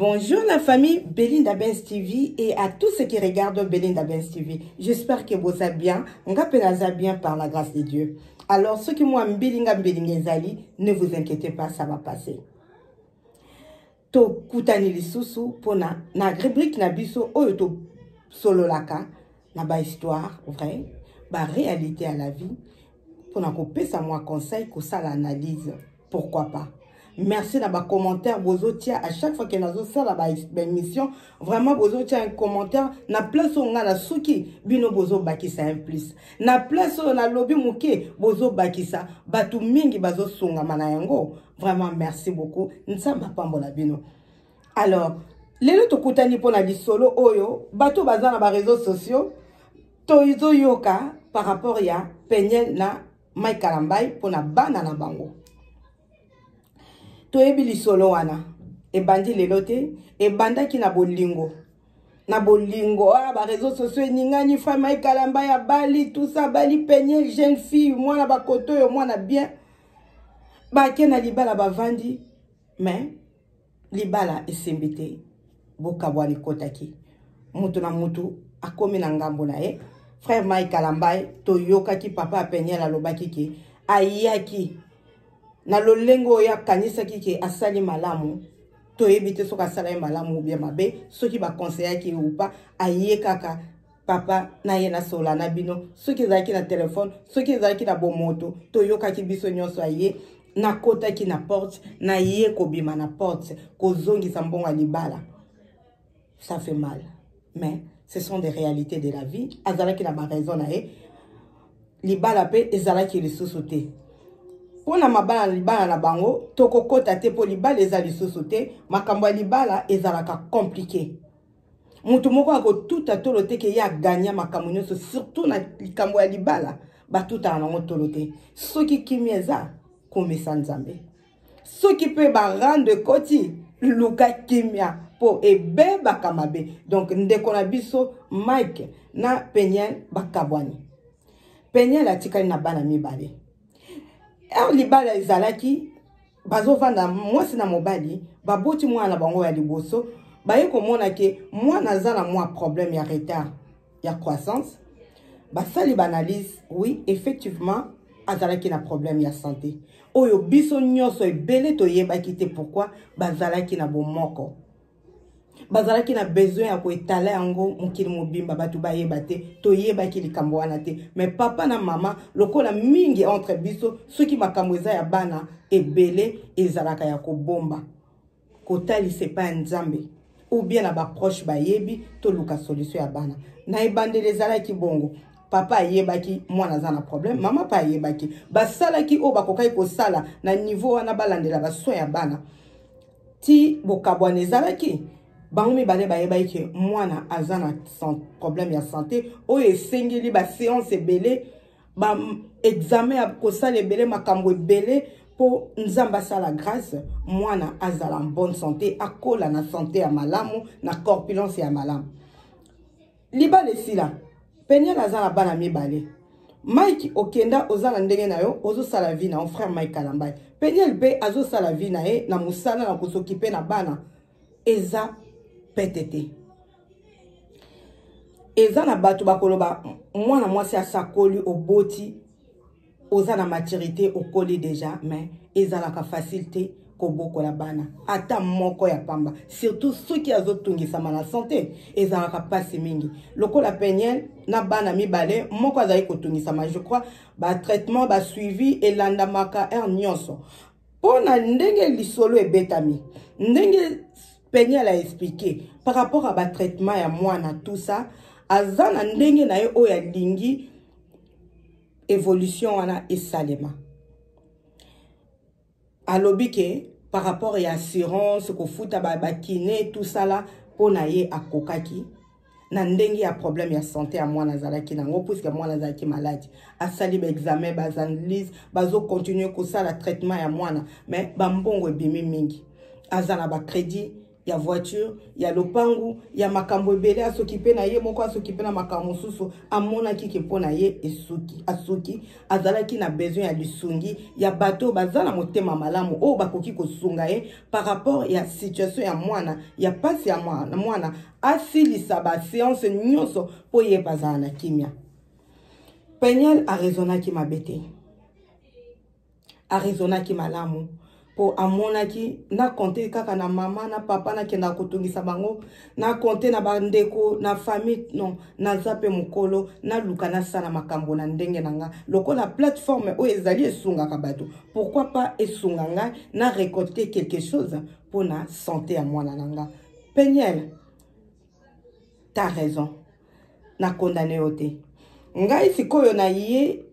Bonjour la famille Belinda Benz TV et à tous ceux qui regardent Belinda Benz TV. J'espère que vous allez bien. On va bien par la grâce de Dieu. Alors ceux qui m'ont Zali, ne vous inquiétez pas, ça va passer. To kutani lisusu pour na rubrique na biso oyo to solo laka na ba histoire vrai, ba réalité à la vie pour na couper ça moi conseil que ça l'analyse. Pourquoi pas? Merci dans les commentaires, bozotia à chaque fois que nous avons la émission, vraiment bozotia un commentaire, na place où on a la souki, bino bozo bakisa un plus. Na place où on a lobby mouké, bozo bakisa, batu mingi bazo sunga manayango. Vraiment merci beaucoup. Nsamba pambola bino. Alors, lelo to kutani pona di solo oyo, batu bazana ba réseaux sociaux, to izo yoka par rapport ya Penyel na Mike Kalambay pona bana na bango. Toyebi lisolo wana ebandi lelote ebanda ki na bolingo ba réseaux sociaux ningani femme Mike Kalambay ya bali tout ça bali Penyel jeune fille mwana ba koto yo mwana bien ba kena libala bavandi mais libala esimbite bokabwani kotaki mutu na mutu akomi na ngambo na ye frère Mike Kalambay toyoka ki papa Penyel alobaki ki ayaki na lolengo ya kanisa kike asali malamu to ebite soka sala malamu ou bien mabe soki ba conseiller ki ou pas aye kaka papa na ye na sola na bino soki zaki na téléphone soki zaki na bomoto to yoka ki biso nyonso aye na kota ki na porte na ye ko bima na porte ko zongi sambonga libala. Ça fait mal mais ce sont des réalités de la vie. Azala ki na ba raison na ye libala pe ezala ki lisusuté. Pour na mabala libala na bango toko kota te po libala ezali sosote makambo libala ezalaka compliqué. Mutu moko ako tout atolote ke ya gagner makambo nyonso surtout na likambo ya libala ba tout ana ngotolote. Soki kimieza komesa nzambe. Soki pe ba rendre koti luka kimia po ebe bakamabe. Donc ndeko na biso Mike na Penyel bakabwani. Penyel atikali na bana mibale. Alors libala ezalaki bazo vanda mwasi na mobali baboti mwana bango ya liboso baye komona ke mwana zana mwa problème ya retard ya croissance basali banalise oui effectivement azalaki na problème ya santé oyo biso nyonso ebele toyebaki te pourquoi bazalaki na bomoko bazalaki na besoin ya koetala yango mokili mobimba batu bayeba te toyebaki likambo wana te mais papa na mama lokola mingi entre biso soki makambo eza ya bana ebele ezalaka ya kobomba kotalise pa nzambe ou bien na ba proche bayebi to luka solution ya bana na ebandele ezalaki bongo papa ayebaki mwana za na problème mama pa ayebaki basalaki o bakokai kosala na niveau wana balandela basoin ya bana ti bokabwana ezalaki bango mibale bayeba ke mwana azana problème ya santé oyo esengeli ba séance ebele ba examen ya kosala ebele makambo ebele po nzamba sala grâce mwana azala en bonne santé akola na santé ya malamu na corpulence ya malamu libale sila Penyel azana bana mibale Mike okenda ozana ndenge na yo ozo sala vie na frère Mike Kalambay Penyel pe azo sala vie na ye na musala na kosokipe na bana eza PTT. Eza na batu bakoloba mwana mwasi asakoli oboti oza na maturité okoli déjà mais eza la facilité koboko la bana ata moko ya pamba surtout ceux qui azotungisa na santé eza la pasi mingi lokola Penyel na bana mibale moko azali kotungisa je crois ba traitement ba suivi elanda maka nyonso pona ndenge lisolo ebetami ndenge Penyel a expliqué par rapport à ba traitement ya mwana tout ça azana ndenge na ye o ya lingi évolution wana esalema alobi ke par rapport à assurance ko futa ba kiné tout ça là pona ye akokaki na ndenge ya problème ya santé ya mwana zalaki nango puisque mwana zalaki malade asali ba examen ba analyse bazo continuer ko sala traitement ya mwana mais ba mbongo ebimi mingi azana ba crédit ya voiture, ya lopangu, ya makambo ebele asokipe na ye moko asokipe na makambo susu amona ki ke pona ye asuki azalaki na besoin ya lisungi ya bato bazana motema malamu o bakoki kosunga ye par rapport ya situation ya mwana ya pasi ya mwana asilisa ba séance nyonso po ye bazana na kimia. Peniel arezonaki mabete arezonaki malamu po amonaki na konte kaka na mama na papa na kenda kotungisa bango na konte na bandeko na famille non na zape mukolo na luka na sana makambo na ndenge nanga lokola plateforme o ezali esunga kabatu pourquoi pas esunga nga na récolter quelque chose pour na santé à mwana nanga. Peniel, t'as raison na condamné ote ngai sikoyo na ye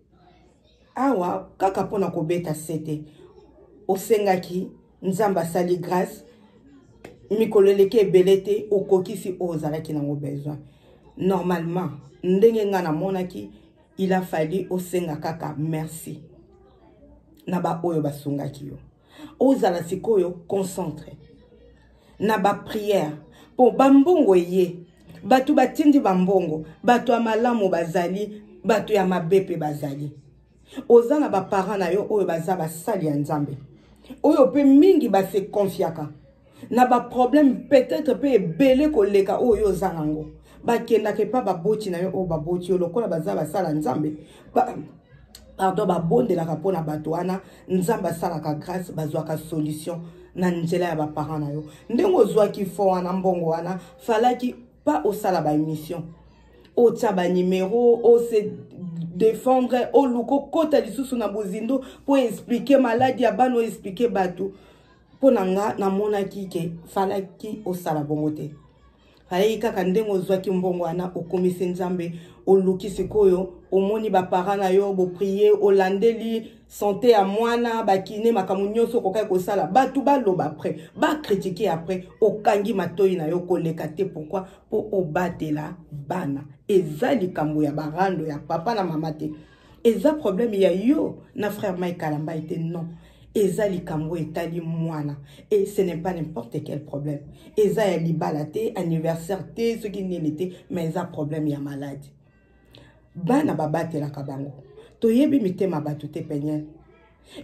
awa kaka pona kobeta sete osengaki nzamba sali grâce mikoleleke ebelete okokisi ozalaki nango besoin normalement ndenge nga na monaki il a fallu osenga kaka merci na ba oyo basungaki yo ozala sikoyo concentré na ba prière po bambongo ye batu batindi bambongo batu ya malamu bazali batu ya mabepe bazali ozana ba parents na yo oyo baza basali ya nzambe oyo pe mingi ba se confiaka na ba problème peut-être pe ebele koleka oyo zanango ba kenda ke pa ba boti na yo o ba boti lokola baza basala nzambe pardon ba bonde la kapona bato wana nzamba sala ka grâce bazwaka solution na nzela ya ba parents na yo ndengo zwaki fo wana mbongo wana falaki pas au sala ba émission au taba numéro au se défendre au luko kota lisusu na bozindo pour expliquer maladie ya bano expliquer bato ponanga na mona kike falaki au sala bongote falaki kaka ndengo zwaki mbongo wana okomisi nzambe oluki sikoyo omoni ba parents na yo bo prier olandeli santé ya mwana bakine makamu nyonso kokai kosala batu baloba après ba critiquer après okangi matoi na yo koleka te pourquoi po obatela bana ezali kambo ya barando ya papa na mama te eza problème ya yo na frère Mike Kalamba était non ezali kambo etali mwana et ce n'est pas n'importe quel problème eza ya libala te anniversaire te ce qui n'était mais eza problème ya maladie bana babatela kabango toyebi mitema batu te Peniel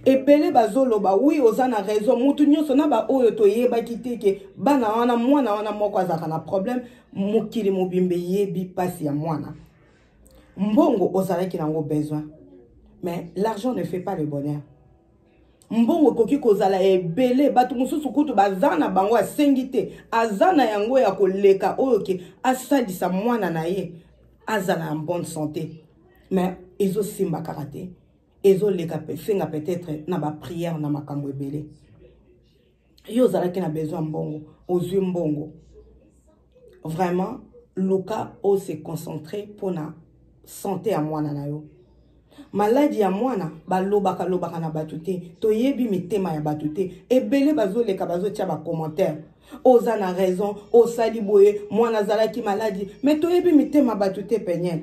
ebele bazoloba oui ozana raison mutu nyonso na ba oyo toyeba kiteke bana wana mwana wana moko azaka na problème mokili mobimbe yebi pasi ya mwana mbongo ozalaki nango besoin mais l'argent ne fait pas le bonheur mbongo koki kozala ebele batu mususu kutu bazana bango asengi te azana yango ya koleka oyo ke asalisa mwana na ye azala en bonne santé mais ezo simba karaté ezo leka senga peut-être na ba prière na makambo ebele yo zalaki na besoin mbongo ozwi mbongo vraiment luka o se concentrer pour na santé ya mwana na yo maladie ya mwana balobaka na batu te toyebi mitema ya batu te ebele bazoleka bazotia ba commentaire oza na raison osali boye mwana zalaki maladie mais toyebi mitema batu te Peniel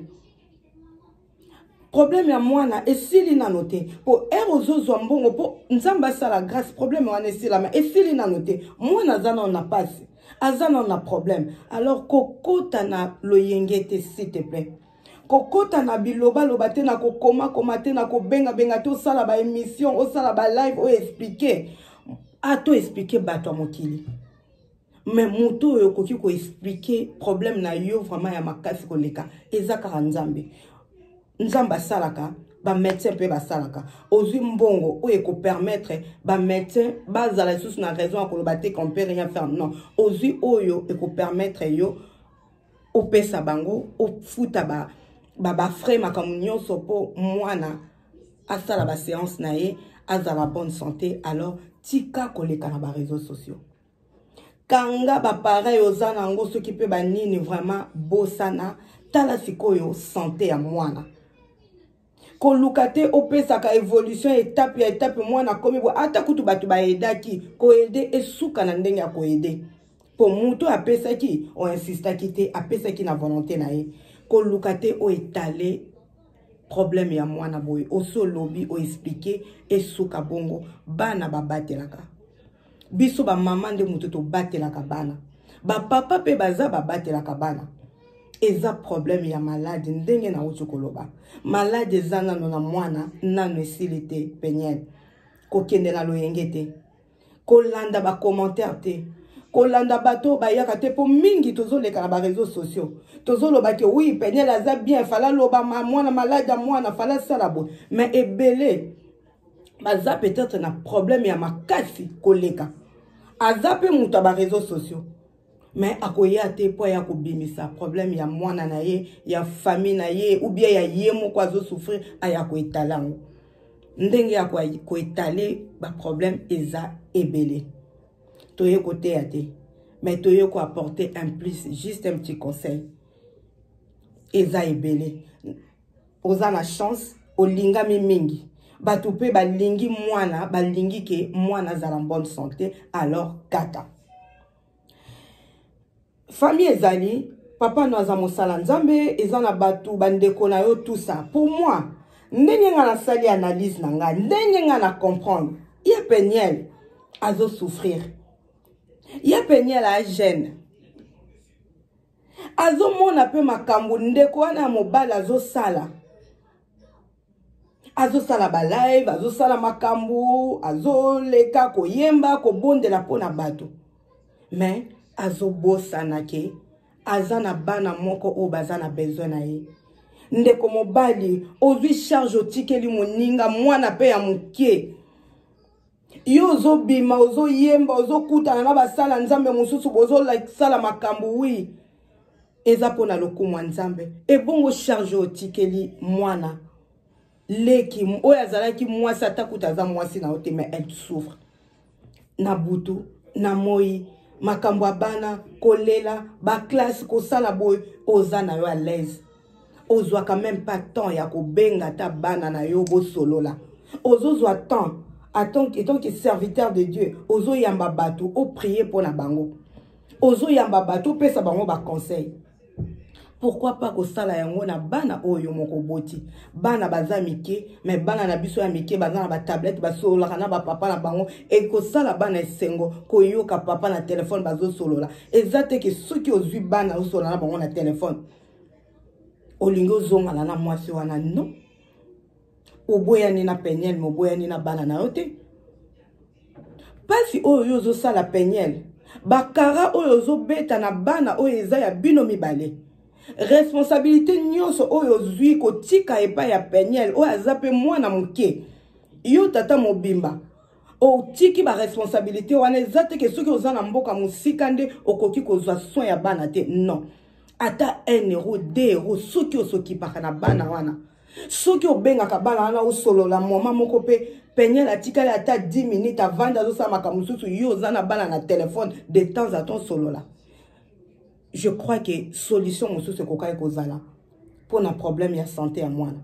problème ya mwana esili na noté po erozozwa mbongo po nzamba sala grâce problème wana esila ma esili na noté mwana zana na passe azana na problème alors kokota na loyengete s'il te plaît kokota na biloba loba te na kokoma komate na kobenga benga to sala ba émission o sala ba live o expliquer ato expliquer bato mokili mais muto yo koki ko expliquer problème na yo vraiment ya makasi koleka ezaka nzambe nzamba salaka ba médecin pe ba salaka ozwi mbongo o eko permettre ba médecin bazala sous na raison ko loba te qu'on peut rien faire non ozwi oyo eko permettre yo opesa bango o futa ba frais makamu nyonso po mwana asala ba séance na ye azala bonne santé alors tika koleka na ba réseaux sociaux kanga ba pareil ozana ngo soki pe ba nini vraiment bosana tala sikoyo santé ya mwana kolukate opesa ka évolution étape ya étape mwana komi bo ata kutu batu ba edaki ko aider esuka na ndenge ya ko aider po muto apesa ki o insista ki te apesa ki na volonté na ye kolukate o étaler problème ya mwana boy o so lobby o expliquer esuka bongo bana babatelaka biso ba maman de mutu to batelaka bana ba papa pe baza ba batelaka bana eza problème ya malade ndenge na uti koloba malade eza nano na mwana nano esili te Peniel kokende na loyenge te kolanda ba commentaire te kolanda bato bayaka te po mingi tozoleka na ba réseaux sociaux tozoloba ke oui Peniel aza bien fala loba mwana malade ya mwana fala sala bo mais ebele baza peut-être na problème ya makasi koleka aza pe mutu ba réseaux sociaux mais akoya te po ya kobimisa problème ya mwana na ye ya famille na ye ou bien ya ye moko azo souffrir aya ko etalango ndenge ya ko etale ba problème eza ebele toye côté ya te mais toye ko apporter un plus juste un petit conseil eza ebele oza na chance olingami mingi batu pe balingi mwana balingi ke mwana za en bonne santé alors kata famille ezali papa no aza mosala nzambe eza na batu bandeko na yo tout ça pour moi ndenge nga na sali analyse na nga ndenge nga na comprendre ya Peniel azo souffrir ya Peniel a gêne azo mona pe makambo ndeko wana mobala azo sala ba live azo sala makambo azo leka koyemba ko bondela pona bato mais azo bosana ke azana bana moko o bazana besoin na ye ndeko mobali ozwi charge otikeli moninga mwana pe ya mukie yo ozo bima ozo yemba ozo kutana na basala nzambe mususu bozo like sala makambo wi eza pona lokumu nzambe e bongo charge otikeli mwana leki oyo azalaki mwasi atakuta za mwasi na ote mais elle souffre na butu na moi makambo abana kolela ba classe ko sala boy oza na yo à l'aise ozwa quand même pas temps ya ko benga ta bana na yo bo solola ozozwa temps tant que serviteur de Dieu ozo yamba bato o prier pour na bango ozo yamba bato pesa bango ba conseil pourquoi pas ko sala yango na bana oyo moko boti bana baza mike mais bana na biso ya mike baza na ba tablette ba solola na ba papa na bango et ko sala bana esengo ko yoka papa na téléphone bazo solola ezate ke soki ozwi bana o solola na bango na téléphone olingo zonga na mwasi wana non oboya ni na Peniel moboya ni na bana na yote pasi oyo zo sala Peniel bakara oyo zo beta na bana oyo eza ya bino mibale responsabilité nyonso oyo zui ko tika epa ya Peniel oyo azape mwana muke yo tata mobimba o tiki ba responsabilité wana ezate ke soki ozana mboka musika nde okoki kozwa soin ya bana te non ata 1 euro 2 euro soki osoki paka na bana wana soki obengaka bana wana osolola mama moko pe Peniel atikali ata 10 minutes avant d'azo makambo mususu yo ozana bana na téléphone de temps à temps solola. Je crois que solution mususu kokai kozala pour na problème ya santé ya mwana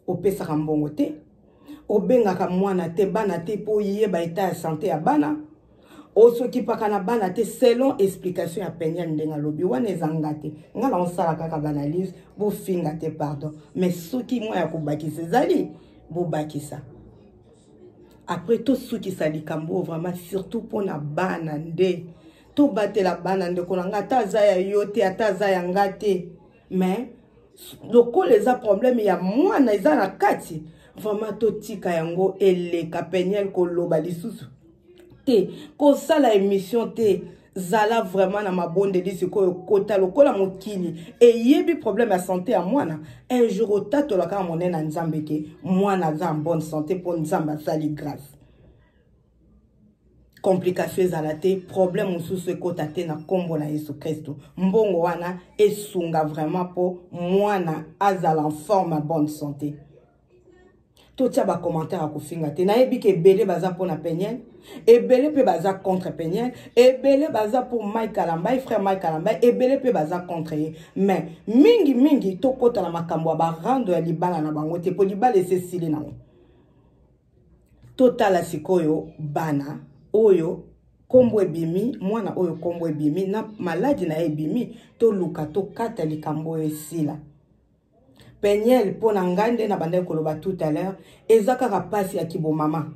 opesaka mbongo te obengaka mwana te bana te po yeba état ya santé ya bana osoki paka na bana te selon explication ya Peniel ndenga lobi wana ezanga te ngala osala kaka banalise bo finga te pardon mais soki mwa ya kobakisa ezali bo bakisa après tout soki sali kambo vraiment surtout pour na bana nde to batela bana nde konanga ata za ya yote ata za ya ngate mais lokola eza problème ya mwana eza na kati vraiment to tika yango eleka Peniel koloba lisusu te ko sala émission te zala vraiment na mabonde disiko kota lokola mokili et yebi problème ya santé ya mwana un jour otato la ka monena nzambe ke mwana za en bonne santé pour nzamba sali grâce complication ezala te problème mususu ekota te na kombo na Yesu Kristo mbongo wana esunga vraiment po mwana azala en forme à bonne santé totia ba commentaire akofinga te na yebi ke ebele baza pour na Peniel ebele pe baza contre Peniel ebele baza pour Mike Kalamba frère Mike Kalamba ebele pe baza contre ye mais mingi tokota na makambo ba rando ya libala na bango te po libala esesili nango totala sikoyo bana oyo kombo ebimi mwana oyo kombo ebimi na maladi na ebimi to luka to kata likambo esila Peniel pona ngande na bande koloba tout à l'heure ezaka rapasi ya kibo mama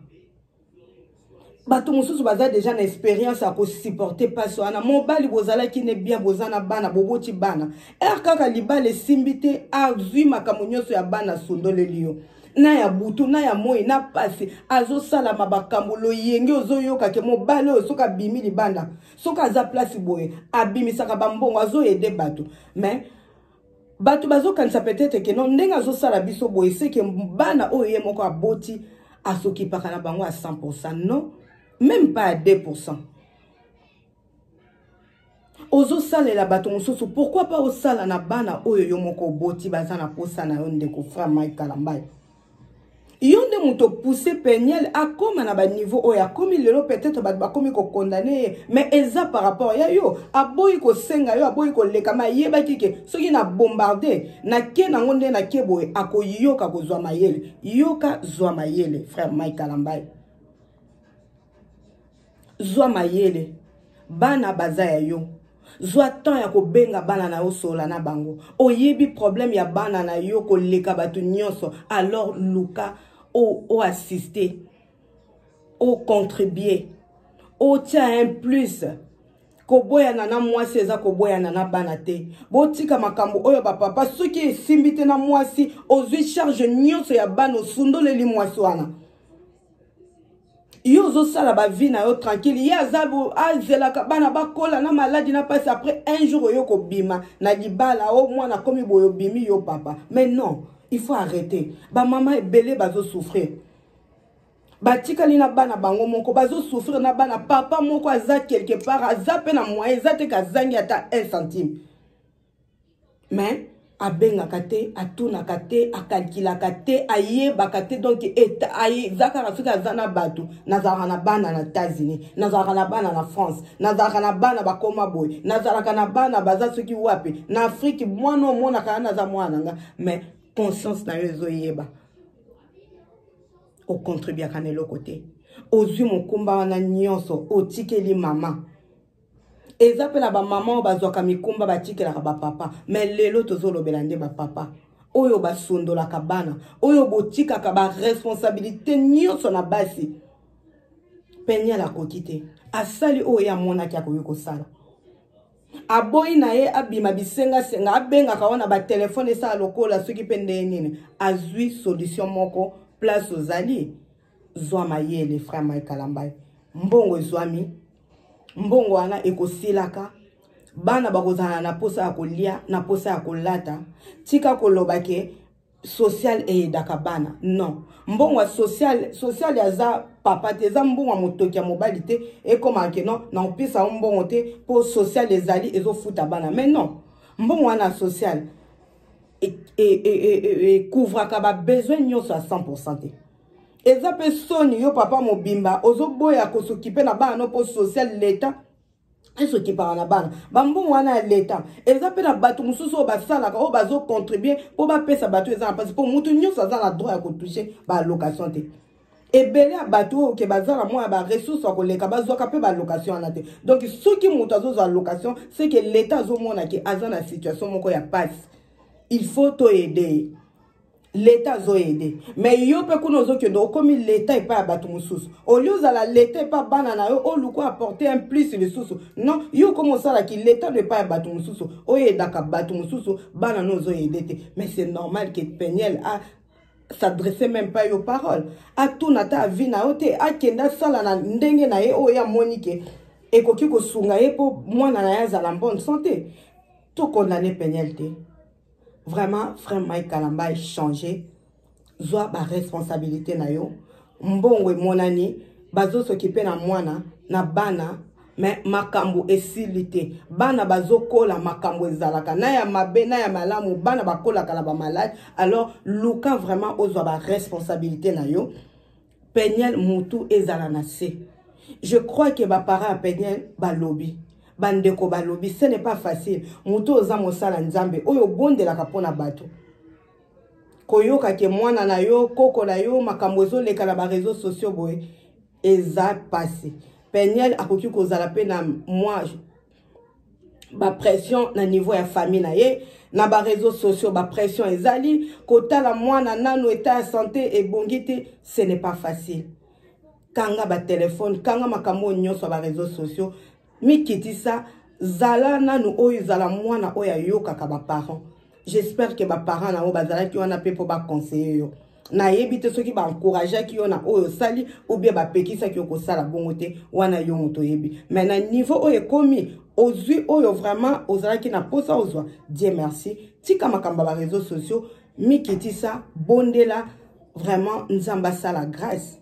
bato mosusu baza déjà na expérience à supporter passe wana mobali bozala ki ne bien bozana bana boboti bana kaka libala esimbi te azwi makambo nyonso ya bana sondoleli yo na ya butu na ya moi na pasi azosalama bakambo loyenge ozoyoka ke mobali oyo soki abimi libanda soki aza place boye abimisaka bambongo azoyede bato mais bato bazokanisa peut-être ke non ndenge azosala biso boye seke bana oyo ye moko aboti asokipaka na bango à 100%. Non, même pas à 2%. Ozo sale la bato mosusu, pourquoi pas au sala na bana oyo yo moko boti bazana posa na yonde ko fra Mike Kalambay. Yonde muto poussé Peniel a comme na ba niveau oyo a comme lelo peut-être ba comme ko condamné mais eza par rapport ya yo aboyi ko senga yo aboyi ko lekama yeba kike soki na bombardé na ke na ngonde na keboye akoyoka ko zwa mayele yoka zwa mayele frère Mike Kalambay zwa mayele bana bazaya yo zwa temps ya ko benga bana na yo sola na bango oyebi problème ya bana na yo ko leka batu nyonso alors Luka o assister o contribuer o tia un plus ko boya na mwasi eza ko boya na bana te botika makambo oyo ba papa soki esimbite na mwasi ozwi charge nyonso ya bana osundoleli mwasi wana yo zo sala ba vie na yo tranquille ya zabo azelaka bana bakola na maladie na passe après un jour yo ko bima na libala o mwana komi boyo bimi yo papa mais non il faut arrêter ba maman ebele bazo souffrir batikali na bana bango moko bazo souffrir na bana papa moko aza quelque part aza pe na moyen zate kazangi ata 1 centime mais abenga kate atuna kate akalkila kate ayeba kate donc eta ay zakara suka zana batu nazara na bana na États-Unis nazara na bana na France nazara na bana bakoma boy nazara na bana baza suki wapi na Afrique mwana mona kana za mwana nga mais conscience na yo yeba o contribuer kanelo côté ozwi mokumba wana nyonso otikeli mama ezapela ba maman bazwaka mikumba batikelaka ba papa mais lelo tozolobela nde ba papa oyo basondola kabana oyo botikaka ba responsabilité nyonso na basi Peniel la kokite asali oyo ya mona kya koyiko sala aboyi na ye abima bisenga senga abenga kaona ba téléphone sa lokola soki pende nini azwi solution moko place ozali zwa mayele frère Mike Kalambay mbongo zwami mbongo wana ekosilaka bana bakozana na posa ya kolia na posa ya kolata tika kolobake social eyedaka bana non mbongo social ya za papa te za mbongo motoki ya mobali te ekoma ke non na opesa mbongo te po social ezali ezofuta bana mais non mbongo wana social couvraka ba besoin nyonso à 100% te eza pe soni yo papa mobimba ozoboya kosokipe na bana no po social l'état esokipa na bana bambongo wana ya l'état eza pe na bato mususu o basalaka o bazo contribuer po ba pesa bato eza na parce po mutu nyonso aza na droit ya ko toucher ba location te ebele ya bato ke bazala moya ba ressources akoleka bazwaka pe ba location wana te donc soki mutu azozwa location c'est que l'état azomona ke aza na situation moko ya passe il faut to aider l'état zo aider mais yo pe kuno zo kendo comme l'état est pas bato mususu au lieu la l'état est pas bana na yo o luko apporter un plus ressources non yo comme ça là qui l'état ne pas bato mususu o yedaka bato mususu bana no zo aider mais c'est normal que Peniel a s'adresser même pas aux paroles a tout nata vie na ote a kenda sala na ndenge na ye o ya monike e koki ko sunga ye po mwana na ya za bonne santé tout condamner Peniel te. Vraiment, frère Mike Kalambay changer, zoa ba responsabilité na yo, mbongwe monani, bazo s'occuper na mwana, na bana, mais makambo esilité, bana bazo kola makambo ezalaka, na ya mabe, na ya malamu, bana bakola kala ba malade, alors Luka vraiment ozoa ba responsabilité na yo, Peniel mutu ezala na se. Je crois que ba para a Peniel ba lobby. Bandeko balobi ce n'est pas facile muto oza mosala nzambe oyo bondelaka pona bato koyoka ke mwana na yo koko na yo makambo ezoleka na ba réseaux sociaux boye eza passé Peniel akoki kozala pe na moi ba pression na niveau ya famille na ye na ba réseaux sociaux ba pression ezali kotala mwana nano état ya santé et bongite ce n'est pas facile kanga ba téléphone kanga makambo nyonso ba réseaux sociaux mikitisa zala nanu oyo zala mwana oyo yoka ba parents. J'espère que ba parents na o bazala ki wana pe po ba conseiller yo na yebite soki ba encourager ki yo na oyo sali ou bien ba pekisa ki ko sala bongote wana yo moto yebi mais na niveau oyo komi ozui oyo vraiment ozala ki na posa ozwa Dieu merci tika makamba ba réseaux sociaux mikitisa bondela vraiment nzamba sala grâce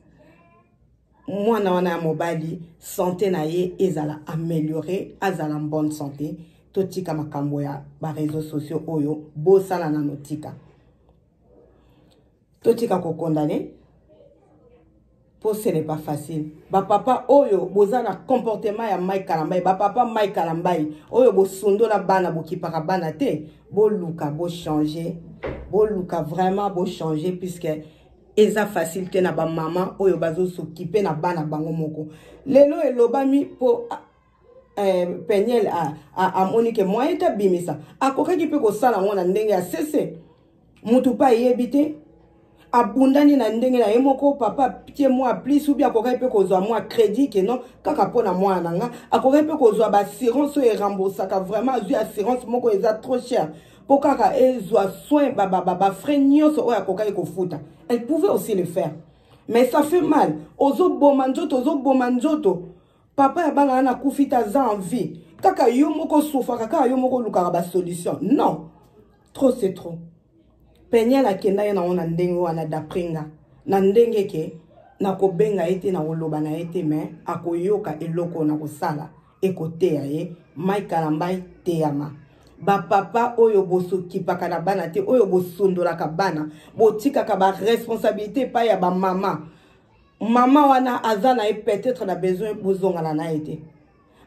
mwana wana ya mobali santé na ye ezala améliorer azala en bonne santé totika makambo ya ba réseaux sociaux oyo bosala na notika totika ko condamner pour ce n'est pas facile ba papa oyo bozana comportement ya Mike Kalambai ba papa Mike Kalambai oyo bosundo la bana bokipaka bana te bo luka bo changer bo luka vraiment bo changer puisque eza facile te na ba maman oyo bazo s'occuper na bana bango moko lelo elobami po Peniel a Monique moi eta bimisa akokaki pe ko sala ngona ndenge ya sese mutu pa yebite abundani na ndenge na yemoko papa pitié moi plus ou bien akokaki pe ko zwa moi crédit que non kaka pona moi nanga akokaki pe ko zwa ba assurance et rembourser ka vraiment zwa assurance moko eza trop cher pour kaka ezwa soin ba frais nyonso oyo akokaki ko futa. Elle pouvait aussi le faire mais ça fait mal ozo boma nzoto papa ya bana na kufita za envie kaka yo moko souffra kaka yo moko lukaka ba solution non trop c'est trop Peniel akenda ye na ona ndenge wana dapringa na ndenge ke na kobenga ete na oloba na ete mais akoyoka eloko na kosala ekoteya ye Mike Kalambai teyama ba papa oyo boso kipaka na bana te oyo bosondolaka bana botikaka ba responsabilité pa ya ba mama maman wana azana e peut-être na besoin bozonga na été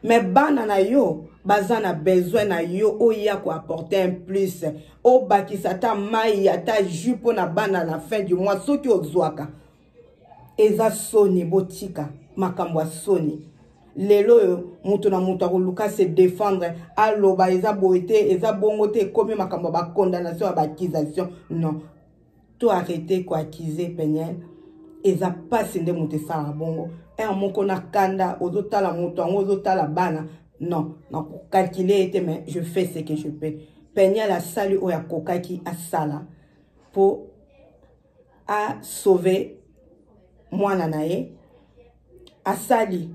mais bana na yo bazana besoin na yo oya ko apporter un plus o bakisa ta mai ata jupo na bana na fin du mois soki ozwaka eza soni botika makambo soni lelo mutu na mutu akoluka se défendre aloba eza boete eza bongote komi makambo ba condamnation ba accusation non to arrêter ko accuser Peniel eza pasi nde mutu sala bongo moko na kanda ozotala mutu ango ozotala bana non na calculer ete mais je fais ce que je peux Peniel a sali oya kokaki a sala pour a sauver mwana na ye a sali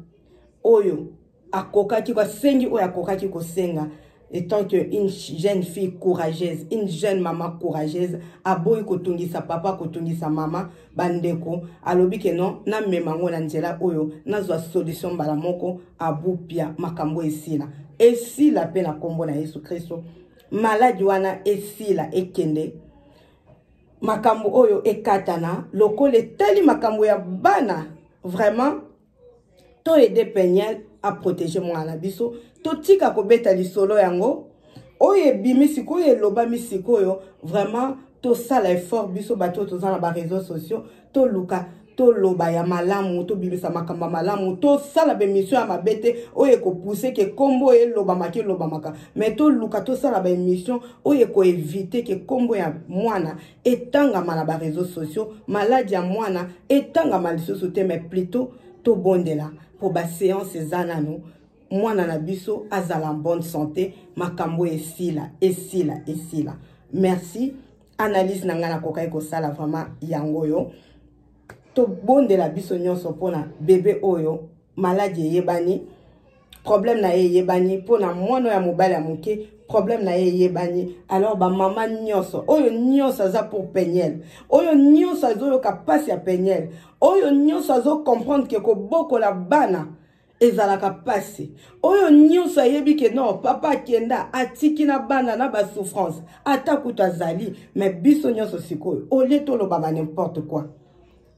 oyo akokaki kwa sengi oyo akokaki ko senga étant que une jeune fille courageuse, une jeune maman courageuse, aboy kotungisa papa kotungisa mama bandeko alobi ke non na memango na nzela oyo nazwa solution bala moko abupia makambo esila pe na kombo na Yesu Kristo maladi wana esila ekende makambo oyo ekatana lokole tali makambo ya bana vraiment to aider Peniel à protéger mwana biso to tika ko beta lisolo yango oye bimi sikoyo eloba misikoyo vraiment to sala effort biso bato to zana ba réseaux sociaux to luka to loba ya malamu to bimisa makamba malamu to sala be mission ya mabete oye ko pousser ke kombo eloba maki loba maka mais to luka to sala ba mission oye ko éviter ke kombo ya mwana etanga mala ba réseaux sociaux maladie ya mwana etanga malisoso te mais plutôt to bondela pour ba séance zanano mwana na biso azala en bonne santé makambo esila merci analyse na ngana kokai ko sala vraiment yango yo to bondela biso nyonso pona bébé oyo maladie yebani problème na yebani pona mwana ya mobali ya moke problème na yebani alors ba mama nyonso oyo nyonso za pour Peniel oyo nyonso zo ka passe ya Peniel oyo nyonso zo comprendre que ko boko la bana ezalaka pasi oyo nyonso yebi ke non papa kenda atiki na bana na ba souffrance ata kuta zali mais biso nyonso sikoyo ole to lo baba n'importe quoi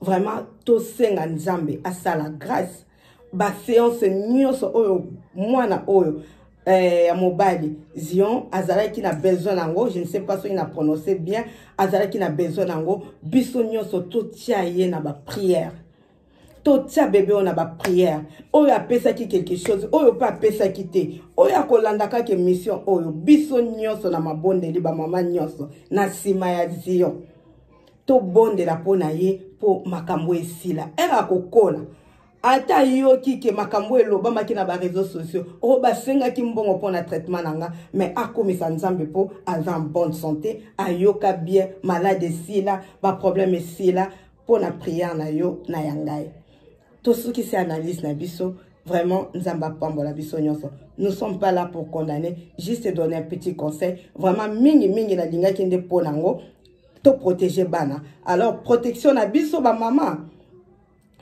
vraiment to senga nzambe asala grâce ba séance nyonso oyo mwana oyo ya mobali Zion azalaki na besoin nango je ne sais pas si il a prononcé bien azalaki na besoin nango biso nyonso to tia ye na ba prière to tia bébé on a ba prière oyo apesa ki quelque chose oyo pa apesa ki te oyo akolandaka ke mission oyo biso nyonso na mabondeli ba mama nyonso na sima ya Zion to bondela pona ye po makambo esila era kokola ata yoki ke makambo elobamaki na ba réseaux sociaux o basengaki mbongo mpona traitement nanga mais akomisa nzambe po aza en bonne santé ayoka bien malade esila baproblème esila mpona prière na yo na ya ngai to soki se analyse na biso vraiment nzambe apambola biso nyonso. Nous ne sommes pas là pour condamner, juste donner un petit conseil. Vraiment, mingi na lingaki nde ponango, to protéger bana. Alors, protection na biso ba maman.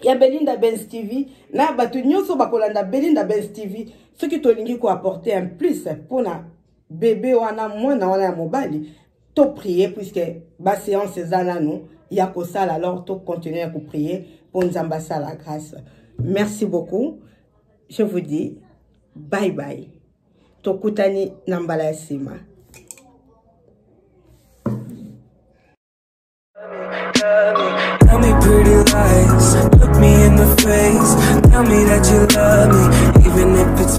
Ya Belinda Benz TV, na batu nyonso bakolanda Belinda Benz TV, ce qui to lingi ko apporter un plus pour na bébé wana mwana wana ya mobali, to prier puisque ba séance ezana nous, ya ko sala alors to continuer à prier pour nzamba la grâce. Merci beaucoup. Je vous dis bye bye. Tokutani nambala ya sima. Tell me pretty lies, look me in the face, tell me that you love me, even if it's